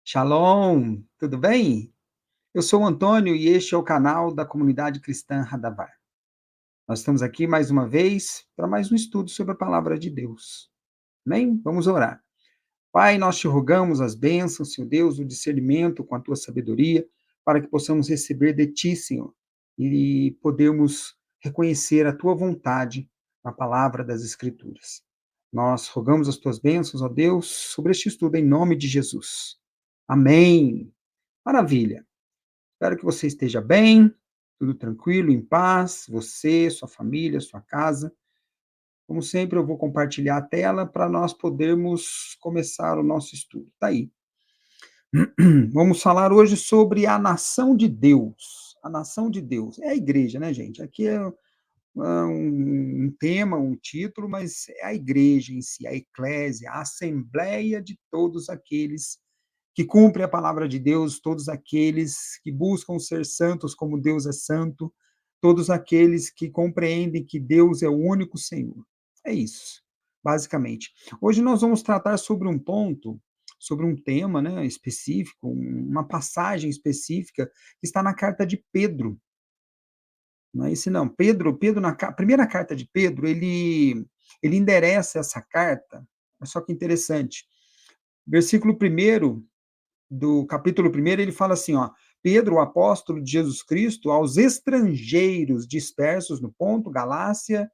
Shalom, tudo bem? Eu sou o Antônio e este é o canal da comunidade cristã Radavar. Nós estamos aqui mais uma vez para mais um estudo sobre a palavra de Deus. Amém? Vamos orar. Pai, nós te rogamos as bênçãos, Senhor Deus, o discernimento com a tua sabedoria, para que possamos receber de ti, Senhor, e podermos reconhecer a tua vontade na palavra das Escrituras. Nós rogamos as tuas bênçãos, ó Deus, sobre este estudo em nome de Jesus. Amém. Maravilha. Espero que você esteja bem, tudo tranquilo, em paz, você, sua família, sua casa. Como sempre, eu vou compartilhar a tela para nós podermos começar o nosso estudo. Tá aí. Vamos falar hoje sobre a nação de Deus. A nação de Deus. É a igreja, né, gente? Aqui é um tema, um título, mas é a igreja em si, a eclésia, a assembleia de todos aqueles que cumprem a palavra de Deus, todos aqueles que buscam ser santos como Deus é santo, todos aqueles que compreendem que Deus é o único Senhor. É isso, basicamente. Hoje nós vamos tratar sobre um ponto, sobre um tema, né, específico, uma passagem específica que está na carta de Pedro. Não é esse não. Pedro na primeira carta de Pedro, ele endereça essa carta, olha só que interessante. Versículo primeiro do capítulo 1, ele fala assim, ó: Pedro, o apóstolo de Jesus Cristo, aos estrangeiros dispersos no Ponto, Galácia,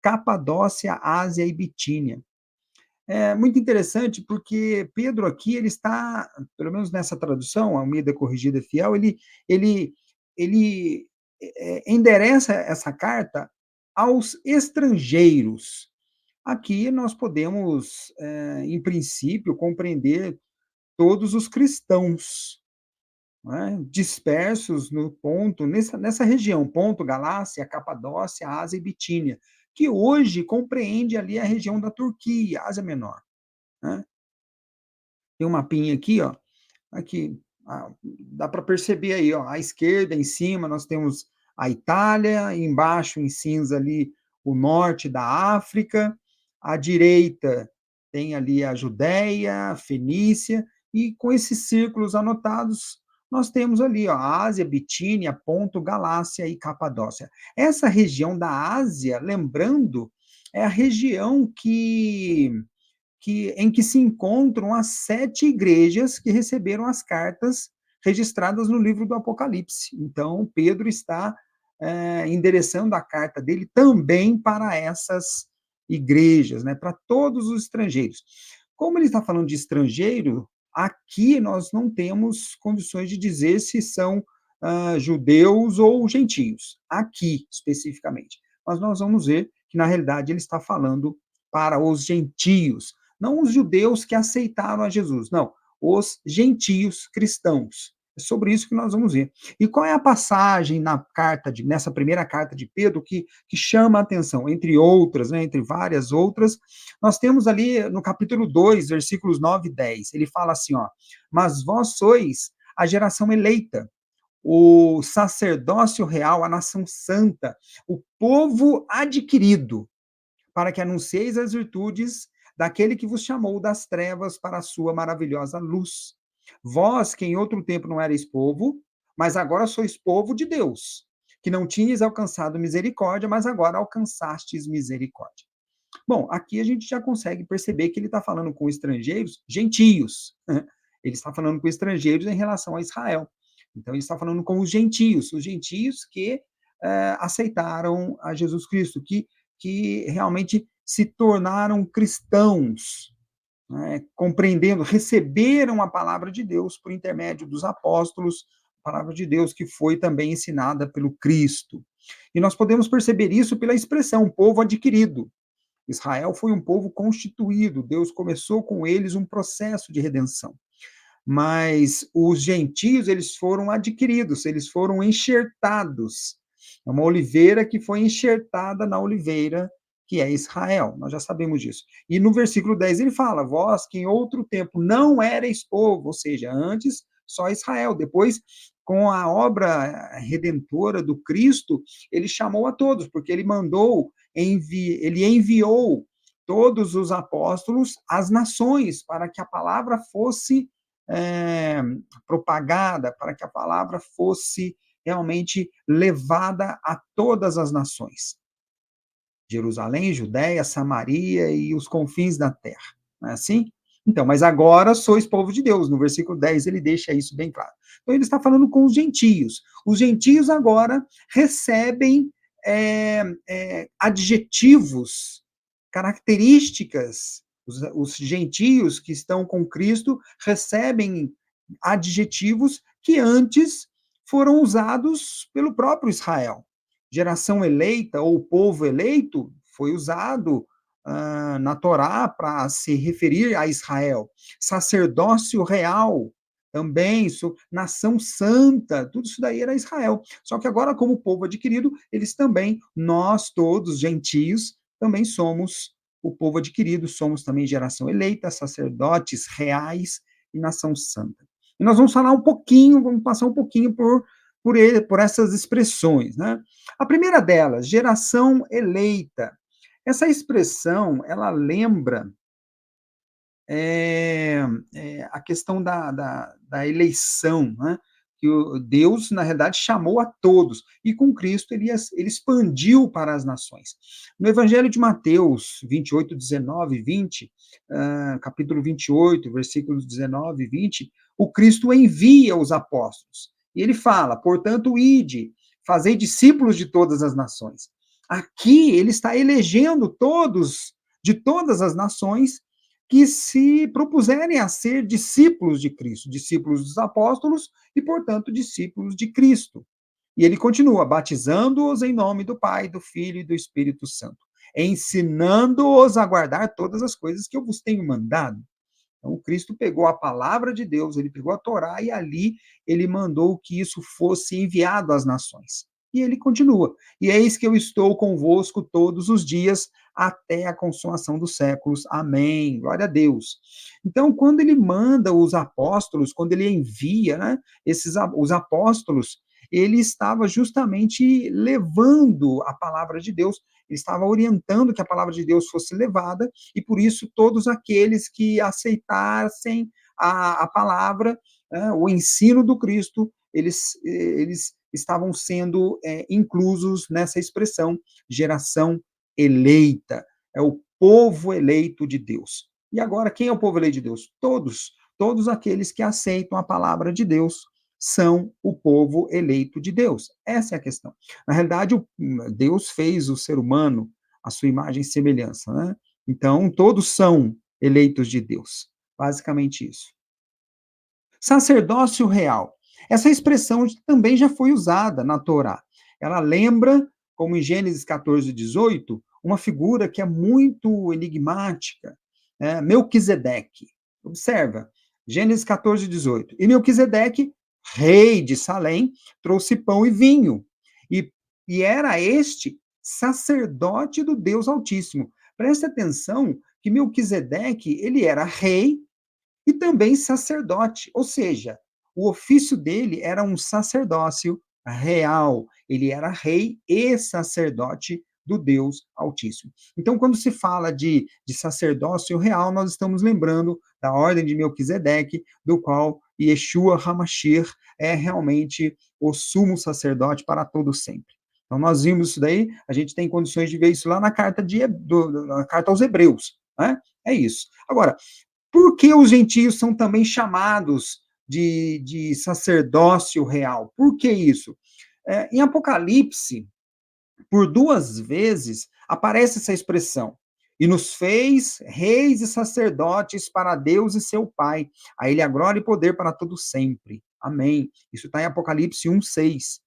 Capadócia, Ásia e Bitínia. É muito interessante porque Pedro aqui, ele está, pelo menos nessa tradução, a Almeida Corrigida Fiel, ele, ele endereça essa carta aos estrangeiros. Aqui nós podemos, em princípio, compreender todos os cristãos, né, dispersos no Ponto, nessa região, Ponto, Galácia, Capadócia, Ásia e Bitínia, que hoje compreende ali a região da Turquia, Ásia Menor. Né? Tem um mapinha aqui, ó, aqui, dá para perceber aí, ó, à esquerda, em cima, nós temos a Itália, embaixo, em cinza ali, o norte da África, à direita tem ali a Judéia, a Fenícia, e com esses círculos anotados, nós temos ali, ó, a Ásia, Bitínia, Ponto, Galácia e Capadócia. Essa região da Ásia, lembrando, é a região em que se encontram as 7 igrejas que receberam as cartas registradas no livro do Apocalipse. Então, Pedro está endereçando a carta dele também para essas igrejas, né, para todos os estrangeiros. Como ele está falando de estrangeiro, aqui nós não temos condições de dizer se são judeus ou gentios, aqui especificamente. Mas nós vamos ver que, na realidade, ele está falando para os gentios, não os judeus que aceitaram a Jesus, não, os gentios cristãos. É sobre isso que nós vamos ver. E qual é a passagem nessa primeira carta de Pedro que chama a atenção? Entre outras, né, entre várias outras, nós temos ali no capítulo 2, versículos 9 e 10, ele fala assim, ó: mas vós sois a geração eleita, o sacerdócio real, a nação santa, o povo adquirido, para que anuncieis as virtudes daquele que vos chamou das trevas para a sua maravilhosa luz. Vós, que em outro tempo não erais povo, mas agora sois povo de Deus, que não tinhas alcançado misericórdia, mas agora alcançastes misericórdia. Bom, aqui a gente já consegue perceber que ele está falando com estrangeiros, gentios. Ele está falando com estrangeiros em relação a Israel. Então, ele está falando com os gentios que aceitaram a Jesus Cristo, que realmente se tornaram cristãos, né, compreendendo, receberam a palavra de Deus por intermédio dos apóstolos, a palavra de Deus que foi também ensinada pelo Cristo. E nós podemos perceber isso pela expressão povo adquirido. Israel foi um povo constituído, Deus começou com eles um processo de redenção. Mas os gentios, eles foram adquiridos, eles foram enxertados. É uma oliveira que foi enxertada na oliveira, que é Israel. Nós já sabemos disso. E no versículo 10 ele fala: vós que em outro tempo não erais povo, ou seja, antes só Israel. Depois, com a obra redentora do Cristo, ele chamou a todos, porque ele ele enviou todos os apóstolos às nações para que a palavra fosse eh, propagada, para que a palavra fosse realmente levada a todas as nações. Jerusalém, Judéia, Samaria e os confins da terra. Não é assim? Então, mas agora sois povo de Deus. No versículo 10 ele deixa isso bem claro. Então ele está falando com os gentios. Os gentios agora recebem adjetivos, características. Os gentios que estão com Cristo recebem adjetivos que antes foram usados pelo próprio Israel. Geração eleita ou povo eleito foi usado na Torá para se referir a Israel. Sacerdócio real também, nação santa, tudo isso daí era Israel. Só que agora, como povo adquirido, eles também, nós todos, gentios, também somos o povo adquirido, somos também geração eleita, sacerdotes reais e nação santa. E nós vamos falar um pouquinho, vamos passar um pouquinho por essas expressões, né? A primeira delas, geração eleita. Essa expressão, ela lembra a questão da eleição, né? Que Deus, na realidade, chamou a todos, e com Cristo ele expandiu para as nações. No Evangelho de Mateus 28, 19 e 20, capítulo 28, versículos 19 e 20, o Cristo envia os apóstolos, e ele fala, portanto, ide, fazei discípulos de todas as nações. Aqui ele está elegendo todos, de todas as nações, que se propuserem a ser discípulos de Cristo, discípulos dos apóstolos e, portanto, discípulos de Cristo. E ele continua, batizando-os em nome do Pai, do Filho e do Espírito Santo, ensinando-os a guardar todas as coisas que eu vos tenho mandado. Então, o Cristo pegou a palavra de Deus, ele pegou a Torá e ali ele mandou que isso fosse enviado às nações. E ele continua. E eis que eu estou convosco todos os dias até a consumação dos séculos. Amém. Glória a Deus. Então, quando ele manda os apóstolos, quando ele envia, né, os apóstolos, ele estava justamente levando a palavra de Deus, ele estava orientando que a palavra de Deus fosse levada, e por isso todos aqueles que aceitassem a palavra, o ensino do Cristo, eles estavam sendo inclusos nessa expressão, geração eleita. É o povo eleito de Deus. E agora, quem é o povo eleito de Deus? Todos. Todos aqueles que aceitam a palavra de Deus são o povo eleito de Deus. Essa é a questão. Na realidade, Deus fez o ser humano à sua imagem e semelhança, né? Então, todos são eleitos de Deus. Basicamente isso. Sacerdócio real. Essa expressão também já foi usada na Torá. Ela lembra, como em Gênesis 14, 18, uma figura que é muito enigmática, Melquisedeque. Observa, Gênesis 14, 18. E Melquisedeque, rei de Salém, trouxe pão e vinho. E, e era este sacerdote do Deus Altíssimo. Preste atenção que Melquisedeque, ele era rei e também sacerdote, ou seja, o ofício dele era um sacerdócio real, ele era rei e sacerdote do Deus Altíssimo. Então, quando se fala de sacerdócio real, nós estamos lembrando da ordem de Melquisedeque, do qual Yeshua HaMashiach é realmente o sumo sacerdote para todo sempre. Então, nós vimos isso daí, a gente tem condições de ver isso lá na carta, na carta aos Hebreus, né? É isso. Agora, por que os gentios são também chamados de sacerdócio real? Por que isso? Em Apocalipse, por duas vezes, aparece essa expressão. E nos fez reis e sacerdotes para Deus e seu Pai. A ele a glória e poder para todo sempre. Amém. Isso está em Apocalipse 1:6.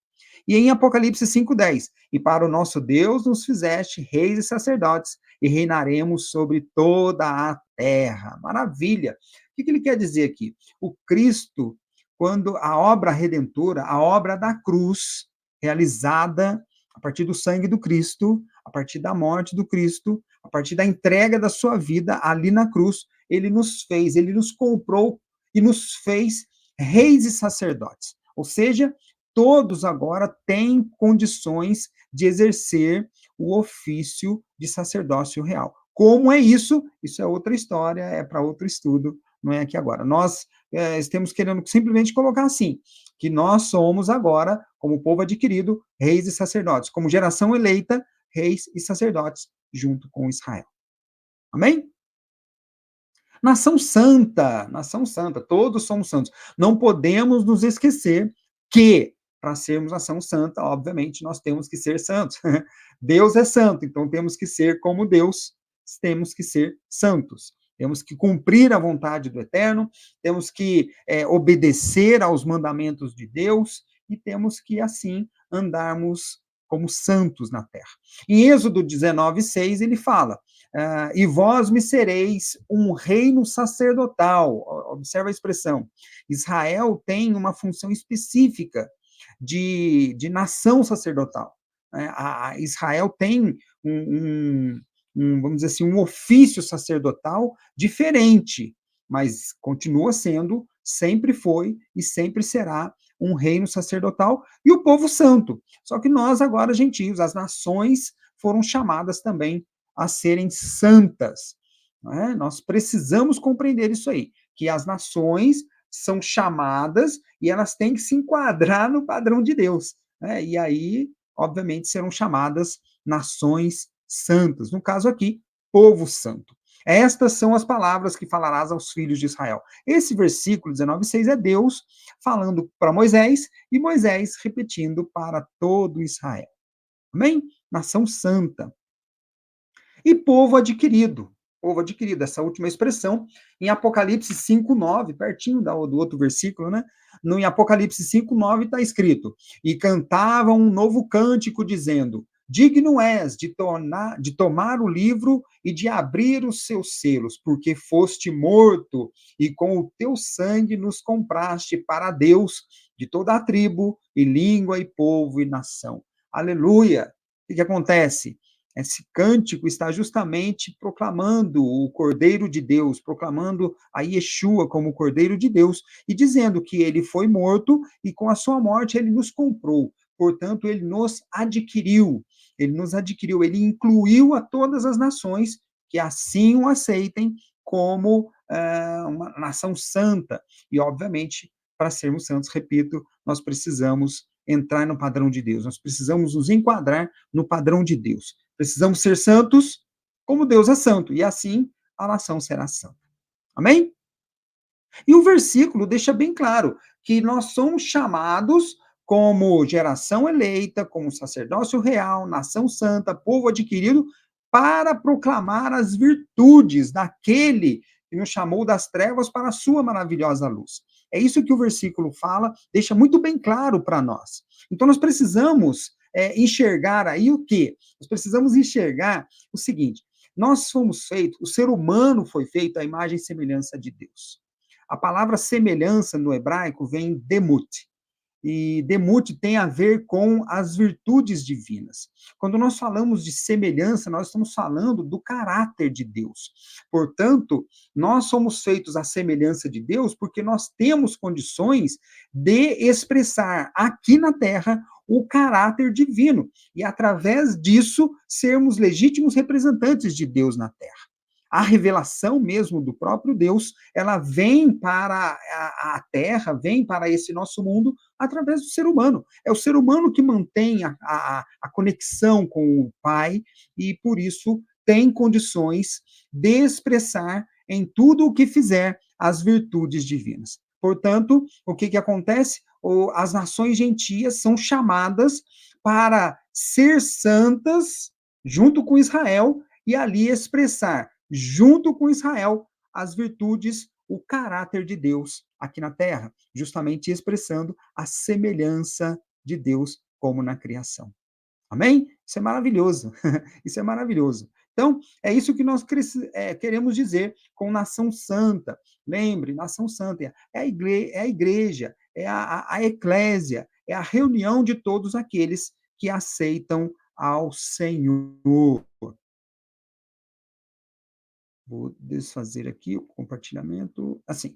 E em Apocalipse 5:10, e para o nosso Deus nos fizeste reis e sacerdotes, e reinaremos sobre toda a terra. Maravilha! O que ele quer dizer aqui? O Cristo, quando a obra redentora, a obra da cruz, realizada a partir do sangue do Cristo, a partir da morte do Cristo, a partir da entrega da sua vida ali na cruz, ele nos comprou e nos fez reis e sacerdotes. Ou seja, todos agora têm condições de exercer o ofício de sacerdócio real. Como é isso? Isso é outra história, é para outro estudo. não é aqui agora. Nós estamos querendo simplesmente colocar assim, que nós somos agora, como povo adquirido, reis e sacerdotes, como geração eleita, reis e sacerdotes, junto com Israel. Amém? Nação santa, todos somos santos. Não podemos nos esquecer que, para sermos nação santa, obviamente, nós temos que ser santos. Deus é santo, então temos que ser como Deus, temos que ser santos. Temos que cumprir a vontade do Eterno, temos que obedecer aos mandamentos de Deus e temos que, assim, andarmos como santos na terra. Em Êxodo 19:6, ele fala: e vós me sereis um reino sacerdotal. Observa a expressão. Israel tem uma função específica de nação sacerdotal. Israel tem vamos dizer assim, um ofício sacerdotal diferente, mas continua sendo, sempre foi e sempre será um reino sacerdotal e o povo santo. Só que nós agora, gentios, as nações foram chamadas também a serem santas. Né? Nós precisamos compreender isso aí, que as nações são chamadas e elas têm que se enquadrar no padrão de Deus. Né? E aí, obviamente, serão chamadas nações santas. No caso aqui, povo santo. Estas são as palavras que falarás aos filhos de Israel. Esse versículo 19:6 é Deus falando para Moisés e Moisés repetindo para todo Israel. Amém? Nação santa. E povo adquirido. Povo adquirido, essa última expressão, em Apocalipse 5:9, pertinho do outro versículo, né? Em Apocalipse 5:9 está escrito: E cantavam um novo cântico, dizendo: Digno és de tomar o livro e de abrir os seus selos, porque foste morto, e com o teu sangue nos compraste para Deus, de toda a tribo, e língua, e povo, e nação. Aleluia! O que acontece? Esse cântico está justamente proclamando o Cordeiro de Deus, proclamando a Yeshua como o Cordeiro de Deus e dizendo que ele foi morto e com a sua morte ele nos comprou. Portanto, ele nos adquiriu, ele incluiu a todas as nações que assim o aceitem como uma nação santa. E, obviamente, para sermos santos, repito, nós precisamos entrar no padrão de Deus, nós precisamos nos enquadrar no padrão de Deus. Precisamos ser santos como Deus é santo, e assim a nação será santa. Amém? E o versículo deixa bem claro que nós somos chamados como geração eleita, como sacerdócio real, nação santa, povo adquirido, para proclamar as virtudes daquele que nos chamou das trevas para a sua maravilhosa luz. É isso que o versículo fala, deixa muito bem claro para nós. Então nós precisamos enxergar aí o quê? Nós precisamos enxergar o seguinte: nós fomos feitos, o ser humano foi feito à imagem e semelhança de Deus. A palavra semelhança no hebraico vem demut. E demut tem a ver com as virtudes divinas. Quando nós falamos de semelhança, nós estamos falando do caráter de Deus. Portanto, nós somos feitos à semelhança de Deus porque nós temos condições de expressar aqui na terra o caráter divino e, através disso, sermos legítimos representantes de Deus na terra. A revelação mesmo do próprio Deus, ela vem para a terra, vem para esse nosso mundo através do ser humano. É o ser humano que mantém a conexão com o Pai e, por isso, tem condições de expressar em tudo o que fizer as virtudes divinas. Portanto, o que acontece? As nações gentias são chamadas para ser santas junto com Israel e ali expressar junto com Israel, as virtudes, o caráter de Deus aqui na terra, justamente expressando a semelhança de Deus como na criação. Amém? Isso é maravilhoso. Isso é maravilhoso. Então, é isso que nós queremos dizer com nação santa. Lembre, nação santa é a igreja, é a eclésia, é a reunião de todos aqueles que aceitam ao Senhor. Vou desfazer aqui o compartilhamento. Assim,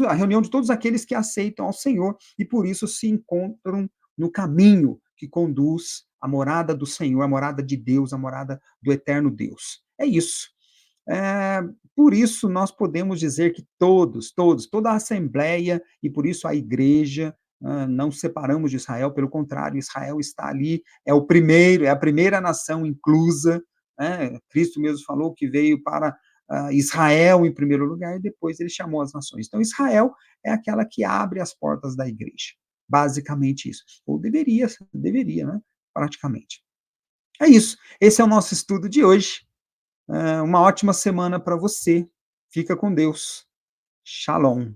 a reunião de todos aqueles que aceitam ao Senhor e por isso se encontram no caminho que conduz à morada do Senhor, à morada de Deus, à morada do eterno Deus. É isso. Eh, por isso nós podemos dizer que todos, toda a assembleia e por isso a igreja, não separamos de Israel, pelo contrário, Israel está ali, é o primeiro, é a primeira nação inclusa, né, Cristo mesmo falou que veio para, Israel em primeiro lugar e depois ele chamou as nações. Então Israel é aquela que abre as portas da igreja, basicamente isso, ou deveria, né, praticamente. É isso, esse é o nosso estudo de hoje. Uma ótima semana para você. Fica com Deus. Shalom.